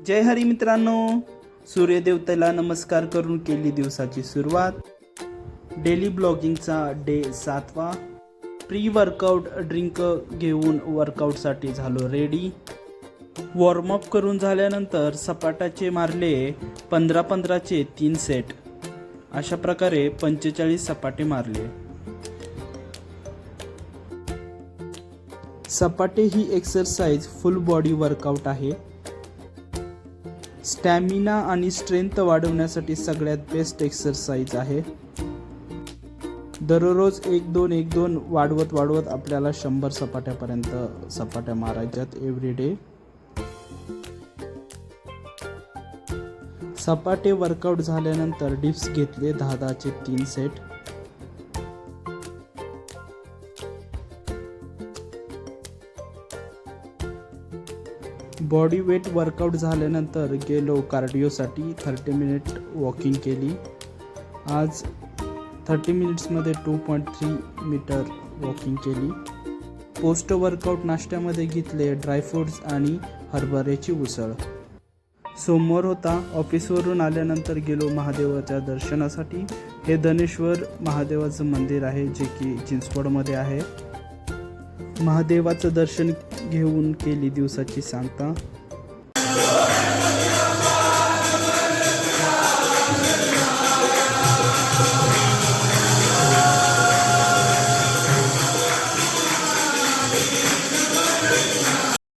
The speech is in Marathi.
जय हरी मित्रांनो, सूर्यदेवतेला नमस्कार करून केली दिवसाची सुरुवात. डेली ब्लॉगिंगचा डे 7वा. प्री वर्कआउट ड्रिंक घेऊन वर्कआउटसाठी झालो रेडी. वॉर्मअप करून झाल्यानंतर सपाटाचे मारले 15-15चे 3 सेट. अशा प्रकारे 45 सपाटे मारले. सपाटे ही एक्सरसाइज फुल बॉडी वर्कआउट आहे. स्टॅमिना आणि स्ट्रेंथ वाढवण्यासाठी सगळ्यात बेस्ट एक्सरसाइज आहे. दररोज 1-2 वाढवत आपल्याला 100 सपाट्यापर्यंत सपाट्या मारायच्यात एव्हरी डे. सपाटे वर्कआउट झाल्यानंतर डिप्स घेतले 10-10चे 3 सेट. बॉडी वेट वर्कआउट झाल्यानंतर गेलो कार्डिओसाठी. 30 मिनिट वॉकिंग केली. आज 30 मिनिट्समध्ये 2.3 मीटर वॉकिंग केली. पोस्ट वर्कआउट नाश्त्यामध्ये घेतले ड्रायफ्रूट्स आणि हरभऱ्याची उसळ. सोमवार होता. ऑफिसवरून आल्यानंतर गेलो महादेवाच्या दर्शनासाठी. हे धनेश्वर महादेवाचं मंदिर आहे जे की चिंचवडमध्ये आहे. महादेवाचं दर्शन घेऊन केली दिवसाची सांगता.